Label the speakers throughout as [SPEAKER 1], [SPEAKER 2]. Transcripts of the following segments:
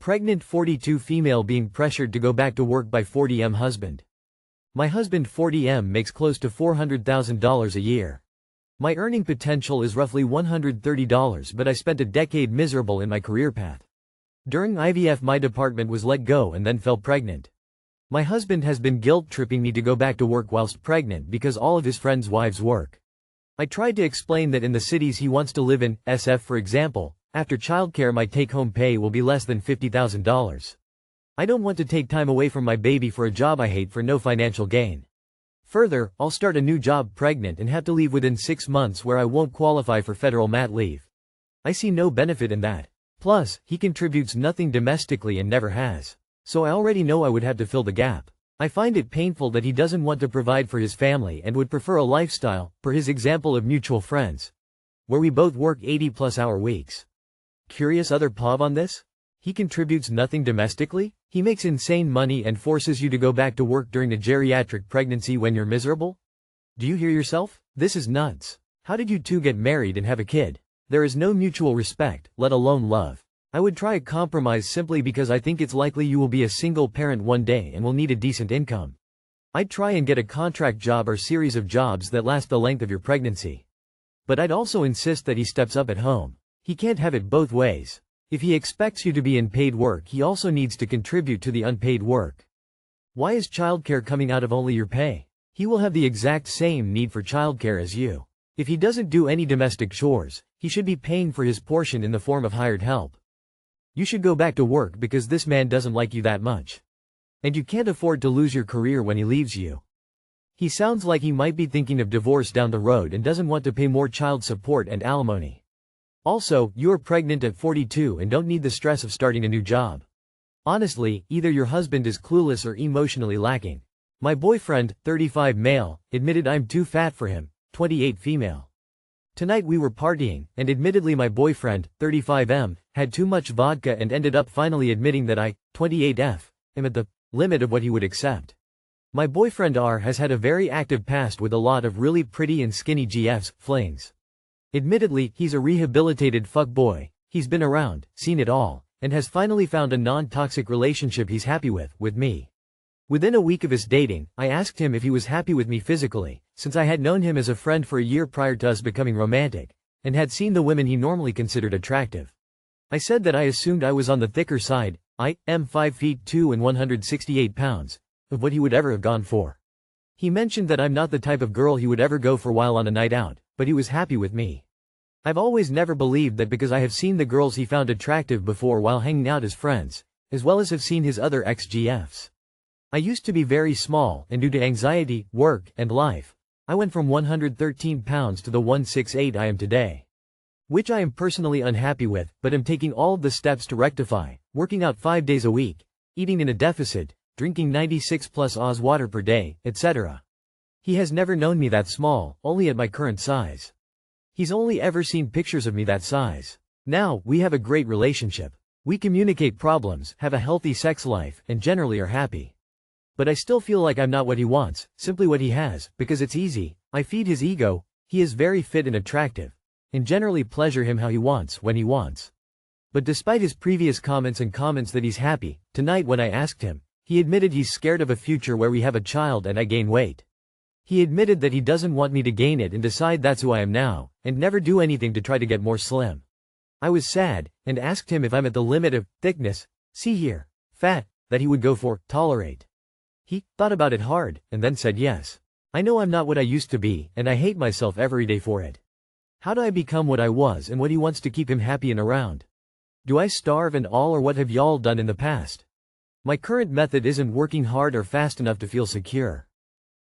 [SPEAKER 1] Pregnant 42 female being pressured to go back to work by 40M husband. My husband 40M makes close to $400,000 a year. My earning potential is roughly $130, but I spent a decade miserable in my career path. During IVF my department was let go and then fell pregnant. My husband has been guilt-tripping me to go back to work whilst pregnant because all of his friends' wives work. I tried to explain that in the cities he wants to live in, SF for example, after childcare my take-home pay will be less than $50,000. I don't want to take time away from my baby for a job I hate for no financial gain. Further, I'll start a new job pregnant and have to leave within 6 months where I won't qualify for federal mat leave. I see no benefit in that. Plus, he contributes nothing domestically and never has. So I already know I would have to fill the gap. I find it painful that he doesn't want to provide for his family and would prefer a lifestyle, per his example of mutual friends, where we both work 80+ hour weeks. Curious other POV on this? He contributes nothing domestically? He makes insane money and forces you to go back to work during a geriatric pregnancy when you're miserable? Do you hear yourself? This is nuts. How did you two get married and have a kid? There is no mutual respect, let alone love. I would try a compromise simply because I think it's likely you will be a single parent one day and will need a decent income. I'd try and get a contract job or series of jobs that last the length of your pregnancy. But I'd also insist that he steps up at home. He can't have it both ways. If he expects you to be in paid work, he also needs to contribute to the unpaid work. Why is childcare coming out of only your pay? He will have the exact same need for childcare as you. If he doesn't do any domestic chores, he should be paying for his portion in the form of hired help. You should go back to work because this man doesn't like you that much. And you can't afford to lose your career when he leaves you. He sounds like he might be thinking of divorce down the road and doesn't want to pay more child support and alimony. Also, you are pregnant at 42 and don't need the stress of starting a new job. Honestly, either your husband is clueless or emotionally lacking. My boyfriend, 35 male, admitted I'm too fat for him, 28 female. Tonight we were partying, and admittedly my boyfriend, 35M, had too much vodka and ended up finally admitting that I, 28F, am at the limit of what he would accept. My boyfriend R has had a very active past with a lot of really pretty and skinny GFs, flings. Admittedly, he's a rehabilitated fuckboy, he's been around, seen it all, and has finally found a non-toxic relationship he's happy with me. Within a week of us dating, I asked him if he was happy with me physically, since I had known him as a friend for a year prior to us becoming romantic, and had seen the women he normally considered attractive. I said that I assumed I was on the thicker side, I am 5 feet 2 and 168 pounds, of what he would ever have gone for. He mentioned that I'm not the type of girl he would ever go for while on a night out, but he was happy with me. I've always never believed that because I have seen the girls he found attractive before while hanging out as friends, as well as have seen his other ex-GFs. I used to be very small, and due to anxiety, work, and life, I went from 113 pounds to the 168 I am today. Which I am personally unhappy with, but am taking all of the steps to rectify, working out 5 days a week, eating in a deficit, drinking 96+ Oz water per day, etc. He has never known me that small, only at my current size. He's only ever seen pictures of me that size. Now, we have a great relationship. We communicate problems, have a healthy sex life, and generally are happy. But I still feel like I'm not what he wants, simply what he has, because it's easy. I feed his ego, he is very fit and attractive, and generally pleasure him how he wants, when he wants. But despite his previous comments that he's happy, tonight when I asked him, he admitted he's scared of a future where we have a child and I gain weight. He admitted that he doesn't want me to gain it and decide that's who I am now, and never do anything to try to get more slim. I was sad, and asked him if I'm at the limit of thickness, see here, fat, that he would go for, tolerate. He thought about it hard, and then said yes. I know I'm not what I used to be, and I hate myself every day for it. How do I become what I was and what he wants to keep him happy and around? Do I starve and all, or what have y'all done in the past? My current method isn't working hard or fast enough to feel secure.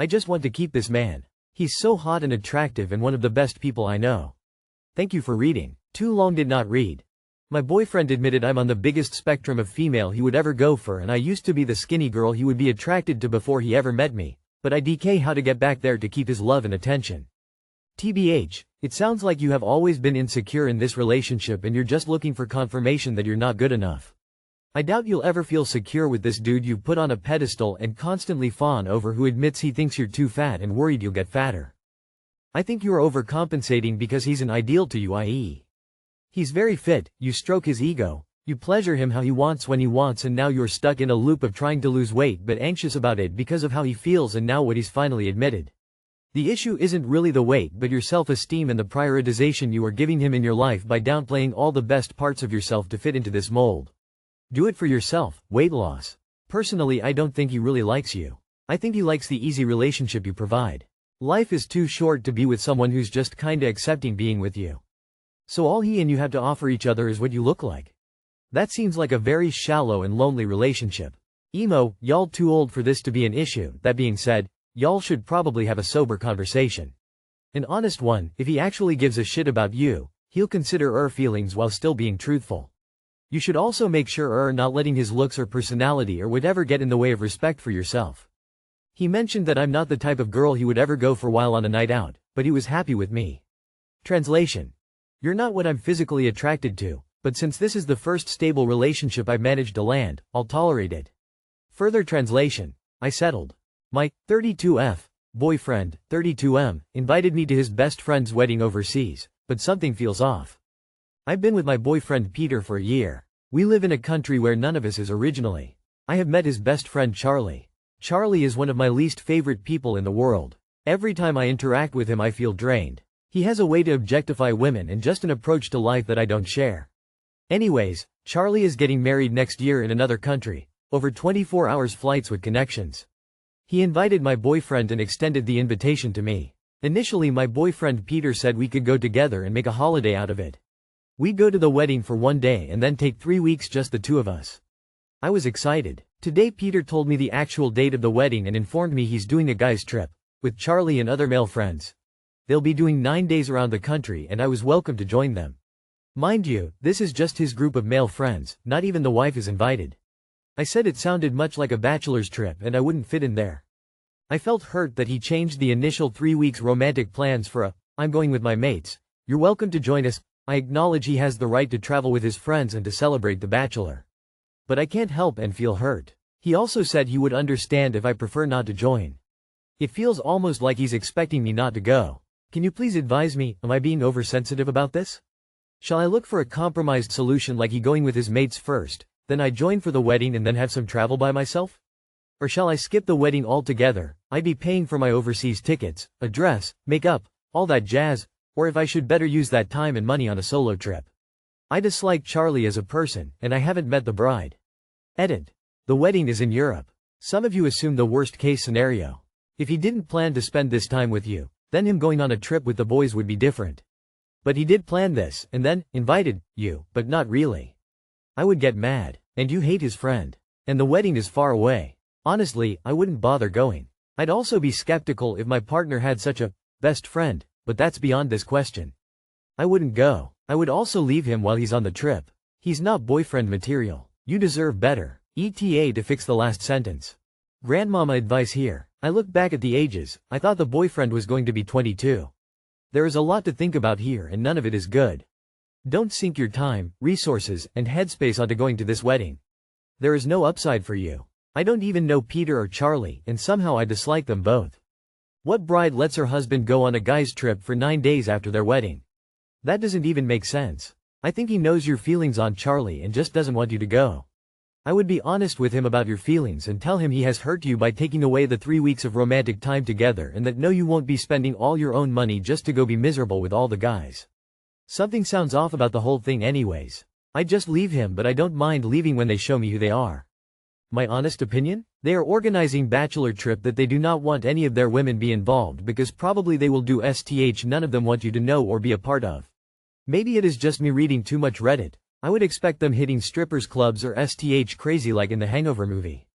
[SPEAKER 1] I just want to keep this man. He's so hot and attractive and one of the best people I know. Thank you for reading. Too long did not read. My boyfriend admitted I'm on the biggest spectrum of female he would ever go for, and I used to be the skinny girl he would be attracted to before he ever met me, but I DK how to get back there to keep his love and attention. TBH, it sounds like you have always been insecure in this relationship and you're just looking for confirmation that you're not good enough. I doubt you'll ever feel secure with this dude you put on a pedestal and constantly fawn over, who admits he thinks you're too fat and worried you'll get fatter. I think you're overcompensating because he's an ideal to you, i.e. he's very fit, you stroke his ego, You pleasure him how he wants when he wants, and now you're stuck in a loop of trying to lose weight but anxious about it because of how he feels and now what he's finally admitted. The issue isn't really the weight but your self-esteem and the prioritization you are giving him in your life by downplaying all the best parts of yourself to fit into this mold. Do it for yourself, weight loss. Personally, I don't think he really likes you. I think he likes the easy relationship you provide. Life is too short to be with someone who's just kinda accepting being with you. So all he and you have to offer each other is what you look like. That seems like a very shallow and lonely relationship. Emo, y'all too old for this to be an issue. That being said, y'all should probably have a sober conversation. An honest one. If he actually gives a shit about you, he'll consider feelings while still being truthful. You should also make sure not letting his looks or personality or whatever get in the way of respect for yourself. He mentioned that I'm not the type of girl he would ever go for while on a night out, but he was happy with me. Translation. You're not what I'm physically attracted to, but since this is the first stable relationship I've managed to land, I'll tolerate it. Further translation. I settled. My 32F boyfriend, 32M, invited me to his best friend's wedding overseas, but something feels off. I've been with my boyfriend Peter for a year. We live in a country where none of us is originally. I have met his best friend Charlie. Charlie is one of my least favorite people in the world. Every time I interact with him I feel drained. He has a way to objectify women and just an approach to life that I don't share. Anyways, Charlie is getting married next year in another country, over 24 hours flights with connections. He invited my boyfriend and extended the invitation to me. Initially my boyfriend Peter said we could go together and make a holiday out of it. We'd go to the wedding for one day and then take 3 weeks just the two of us. I was excited. Today Peter told me the actual date of the wedding and informed me he's doing a guy's trip, with Charlie and other male friends. They'll be doing 9 days around the country and I was welcome to join them. Mind you, this is just his group of male friends, not even the wife is invited. I said it sounded much like a bachelor's trip and I wouldn't fit in there. I felt hurt that he changed the initial 3 weeks romantic plans for I'm going with my mates. You're welcome to join us. I acknowledge he has the right to travel with his friends and to celebrate the bachelor. But I can't help and feel hurt. He also said he would understand if I prefer not to join. It feels almost like he's expecting me not to go. Can you please advise me, am I being oversensitive about this? Shall I look for a compromised solution like he going with his mates first, then I join for the wedding and then have some travel by myself? Or shall I skip the wedding altogether? I'd be paying for my overseas tickets, a dress, makeup, all that jazz, or if I should better use that time and money on a solo trip. I dislike Charlie as a person, and I haven't met the bride. Edit. The wedding is in Europe. Some of you assume the worst case scenario. If he didn't plan to spend this time with you, then him going on a trip with the boys would be different. But he did plan this, and then, invited you, but not really. I would get mad, and you hate his friend. And the wedding is far away. Honestly, I wouldn't bother going. I'd also be skeptical if my partner had such a best friend, but that's beyond this question. I wouldn't go. I would also leave him while he's on the trip. He's not boyfriend material. You deserve better. ETA to fix the last sentence. Grandmama advice here. I look back at the ages, I thought the boyfriend was going to be 22. There is a lot to think about here and none of it is good. Don't sink your time, resources, and headspace onto going to this wedding. There is no upside for you. I don't even know Peter or Charlie, and somehow I dislike them both. What bride lets her husband go on a guy's trip for 9 days after their wedding? That doesn't even make sense. I think he knows your feelings on Charlie and just doesn't want you to go. I would be honest with him about your feelings and tell him he has hurt you by taking away the 3 weeks of romantic time together and that no, you won't be spending all your own money just to go be miserable with all the guys. Something sounds off about the whole thing anyways. I'd just leave him, but I don't mind leaving when they show me who they are. My honest opinion? They are organizing bachelor trip that they do not want any of their women be involved because probably they will do none of them want you to know or be a part of. Maybe it is just me reading too much Reddit. I would expect them hitting strippers clubs or crazy like in the Hangover movie.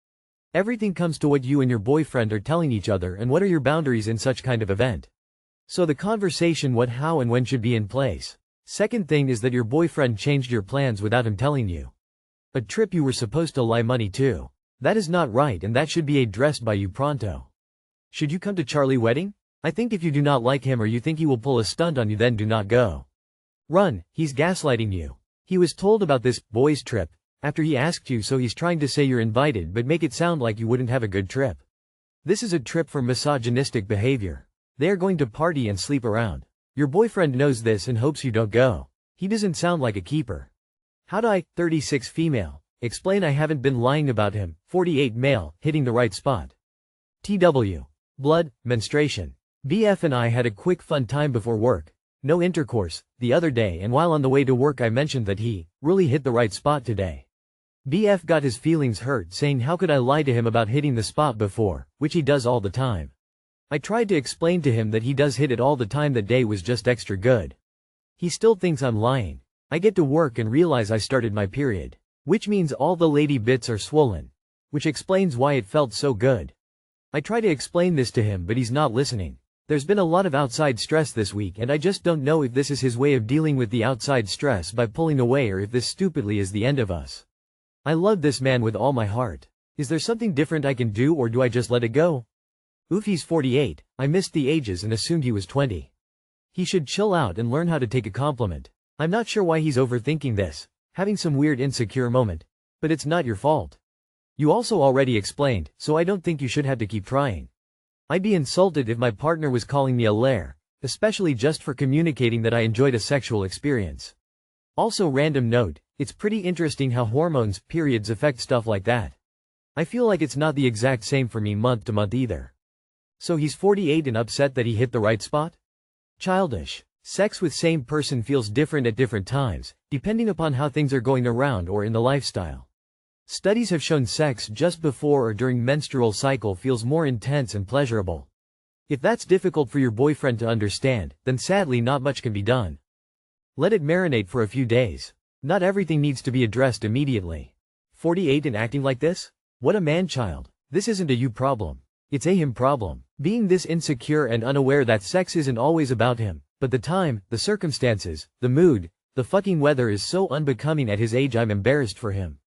[SPEAKER 1] Everything comes to what you and your boyfriend are telling each other and what are your boundaries in such kind of event. So the conversation what, how and when should be in place. Second thing is that your boyfriend changed your plans without him telling you. A trip you were supposed to lie money to. That is not right and that should be addressed by you pronto. Should you come to Charlie wedding? I think if you do not like him or you think he will pull a stunt on you then do not go. Run, he's gaslighting you. He was told about this boys trip after he asked you, so he's trying to say you're invited but make it sound like you wouldn't have a good trip. This is a trip for misogynistic behavior. They are going to party and sleep around. Your boyfriend knows this and hopes you don't go. He doesn't sound like a keeper. How do I, 36 female, explain I haven't been lying about him, 48 male, hitting the right spot? TW. Blood, menstruation. BF and I had a quick fun time before work. No intercourse, the other day, and while on the way to work I mentioned that he really hit the right spot today. BF got his feelings hurt, saying how could I lie to him about hitting the spot before, which he does all the time. I tried to explain to him that he does hit it all the time, that day was just extra good. He still thinks I'm lying. I get to work and realize I started my period, which means all the lady bits are swollen, which explains why it felt so good. I try to explain this to him but he's not listening. There's been a lot of outside stress this week and I just don't know if this is his way of dealing with the outside stress by pulling away, or if this stupidly is the end of us. I love this man with all my heart. Is there something different I can do, or do I just let it go? Oof, he's 48. I missed the ages and assumed he was 20. He should chill out and learn how to take a compliment. I'm not sure why he's overthinking this, having some weird insecure moment. But it's not your fault. You also already explained, so I don't think you should have to keep trying. I'd be insulted if my partner was calling me a liar, especially just for communicating that I enjoyed a sexual experience. Also, random note, it's pretty interesting how hormones, periods affect stuff like that. I feel like it's not the exact same for me month to month either. So he's 48 and upset that he hit the right spot? Childish. Sex with same person feels different at different times, depending upon how things are going around or in the lifestyle. Studies have shown sex just before or during menstrual cycle feels more intense and pleasurable. If that's difficult for your boyfriend to understand, then sadly not much can be done. Let it marinate for a few days. Not everything needs to be addressed immediately. 48 and acting like this? What a man-child. This isn't a you problem. It's a him problem. Being this insecure and unaware that sex isn't always about him, but the time, the circumstances, the mood, the fucking weather is so unbecoming at his age. I'm embarrassed for him.